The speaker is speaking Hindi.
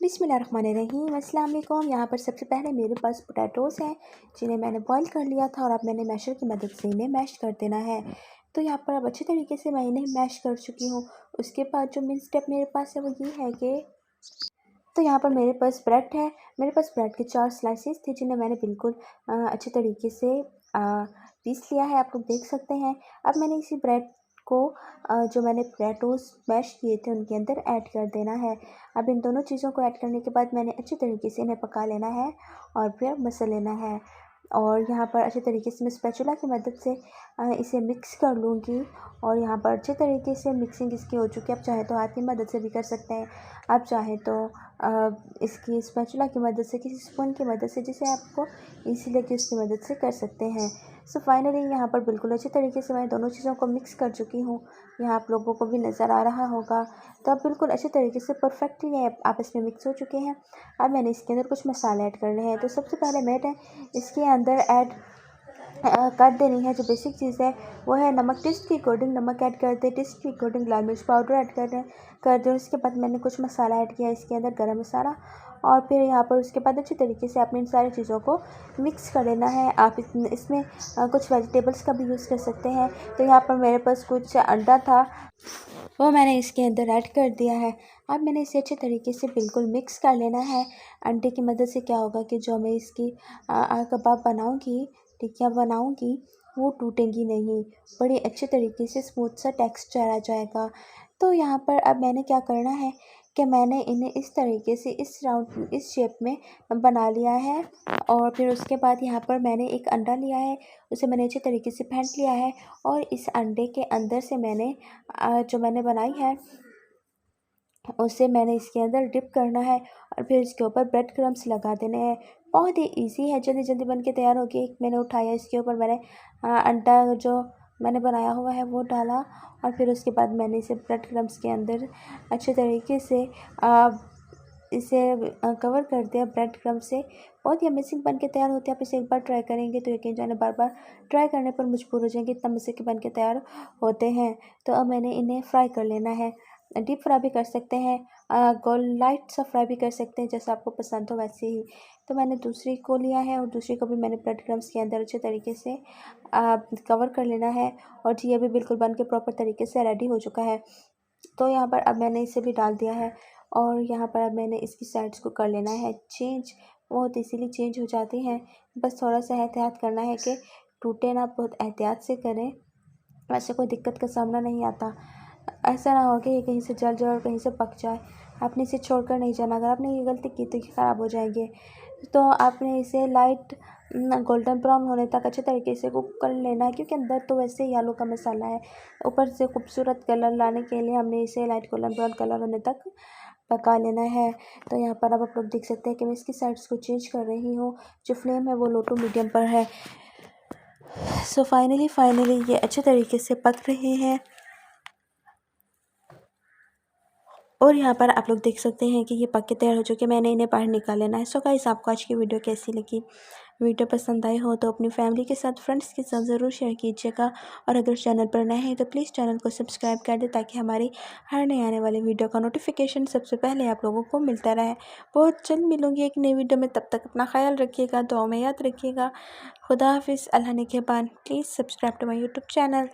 बिस्मिल्लाहिर्रहमानिर्रहीम। अस्सलाम वालेकुम। यहाँ पर सबसे पहले मेरे पास पोटैटोज़ हैं जिन्हें मैंने बॉईल कर लिया था और अब मैंने मैशर की मदद से इन्हें मैश कर देना है। तो यहाँ पर अब अच्छे तरीके से मैं इन्हें मैश कर चुकी हूँ। उसके बाद जो मेन स्टेप मेरे पास है वो ये है कि तो यहाँ पर मेरे पास ब्रेड है। मेरे पास ब्रेड के 4 स्लाइसेस थे जिन्हें मैंने बिल्कुल अच्छे तरीके से पीस लिया है, आप लोग देख सकते हैं। अब मैंने इसी ब्रेड को जो मैंने पोटैटोज़ मैश किए थे उनके अंदर ऐड कर देना है। अब इन दोनों चीज़ों को ऐड करने के बाद मैंने अच्छे तरीके से इन्हें पका लेना है और फिर मसल लेना है। और यहाँ पर अच्छे तरीके से मैं स्पैचुला की मदद से इसे मिक्स कर लूँगी। और यहाँ पर अच्छे तरीके से मिक्सिंग इसकी हो चुकी है। आप चाहे तो हाथ की मदद से भी कर सकते हैं, आप चाहे तो इसकी स्पैचुला की मदद से, किसी स्पून की मदद से, जिसे आपको ईज़ी लगे उसकी मदद से कर सकते हैं। सो फाइनली यहाँ पर बिल्कुल अच्छे तरीके से मैं दोनों चीज़ों को मिक्स कर चुकी हूँ। यहाँ आप लोगों को भी नज़र आ रहा होगा। तो अब बिल्कुल अच्छे तरीके से परफेक्टली आपस में मिक्स हो चुके हैं। अब मैंने इसके अंदर कुछ मसाले ऐड करने हैं। तो सबसे पहले मैंने इसके अंदर ऐड कर देनी है जो बेसिक चीज़ है वो है नमक। टेस्ट के अकॉर्डिंग नमक ऐड कर दे, टेस्ट के अकॉर्डिंग लाल मिर्च पाउडर ऐड कर दें। उसके बाद मैंने कुछ मसाला ऐड किया इसके अंदर, गरम मसाला। और फिर यहाँ पर उसके बाद अच्छी तरीके से आपने इन सारी चीज़ों को मिक्स कर लेना है। आप इसमें कुछ वेजिटेबल्स का भी यूज़ कर सकते हैं। तो यहाँ पर मेरे पास कुछ अंडा था, वो मैंने इसके अंदर ऐड कर दिया है। अब मैंने इसे अच्छे तरीके से बिल्कुल मिक्स कर लेना है। अंडे की मदद से क्या होगा कि जो मैं इसकी कबाब बनाऊँगी, टिक्कियाँ बनाऊँगी, वो टूटेंगी नहीं, बड़े अच्छे तरीके से स्मूथ सा टेक्सचर आ जाएगा। तो यहाँ पर अब मैंने क्या करना है कि मैंने इन्हें इस तरीके से इस शेप में बना लिया है। और फिर उसके बाद यहाँ पर मैंने एक अंडा लिया है, उसे मैंने अच्छे तरीके से फेंट लिया है। और इस अंडे के अंदर से मैंने जो मैंने बनाई है उसे मैंने इसके अंदर डिप करना है और फिर इसके ऊपर ब्रेड क्रम्स लगा देने हैं। बहुत ही इजी है, जल्दी जल्दी बन के तैयार होगी। एक मैंने उठाया, इसके ऊपर मैंने अंडा जो मैंने बनाया हुआ है वो डाला और फिर उसके बाद मैंने इसे ब्रेड क्रम्स के अंदर अच्छे तरीके से इसे कवर कर दिया ब्रेड क्रम्स से। बहुत ही अमेजिंग बन के तैयार होते हैं। आप इसे एक बार ट्राई करेंगे तो यकीन जाने बार बार ट्राई करने पर मजबूर हो जाएंगे, इतना मज़े के बन के तैयार होते हैं। तो अब मैंने इन्हें फ्राई कर लेना है। डीप फ्राई भी कर सकते हैं, गोल लाइट सा फ्राई भी कर सकते हैं, जैसा आपको पसंद हो वैसे ही। तो मैंने दूसरी को लिया है और दूसरी को भी मैंने ब्रेड क्रम्स के अंदर अच्छे तरीके से कवर कर लेना है। और जी, ये भी बिल्कुल बन के प्रॉपर तरीके से रेडी हो चुका है। तो यहाँ पर अब मैंने इसे भी डाल दिया है और यहाँ पर अब मैंने इसकी साइड्स को कर लेना है चेंज। बहुत इजीली चेंज हो जाती हैं, बस थोड़ा सा एहतियात करना है कि टूटे ना, बहुत एहतियात से करें, वैसे कोई दिक्कत का सामना नहीं आता। ऐसा ना हो कि ये कहीं से जल जाए और कहीं से पक जाए। आपने इसे छोड़कर नहीं जाना, अगर आपने ये गलती की तो ये ख़राब हो जाएंगे। तो आपने इसे लाइट गोल्डन ब्राउन होने तक अच्छे तरीके से कुक कर लेना है, क्योंकि अंदर तो वैसे ही आलू का मसाला है। ऊपर से खूबसूरत कलर लाने के लिए हमने इसे लाइट गोल्डन ब्राउन कलर होने तक पका लेना है। तो यहाँ पर अब आप लोग देख सकते हैं कि मैं इसकी साइड्स को चेंज कर रही हूँ। जो फ्लेम है वो लो टू मीडियम पर है। सो फाइनली ये अच्छे तरीके से पक रहे हैं। और यहाँ पर आप लोग देख सकते हैं कि ये पक के तैयार हो चुके हैं। मैंने इन्हें बाहर निकाल लेना है। सो गाइस, आपको आज की वीडियो कैसी लगी? वीडियो पसंद आई हो तो अपनी फैमिली के साथ, फ्रेंड्स के साथ ज़रूर शेयर कीजिएगा। और अगर चैनल पर नए हैं तो प्लीज़ चैनल को सब्सक्राइब कर दें, ताकि हमारी हर नए आने वाली वीडियो का नोटिफिकेशन सबसे पहले आप लोगों को मिलता रहे। बहुत जल्द मिलूँगी एक नई वीडियो में, तब तक अपना ख्याल रखिएगा, दुआ में याद रखिएगा। खुदा हाफिज़, अल्लाह निगहबान। Please subscribe to my YouTube channel.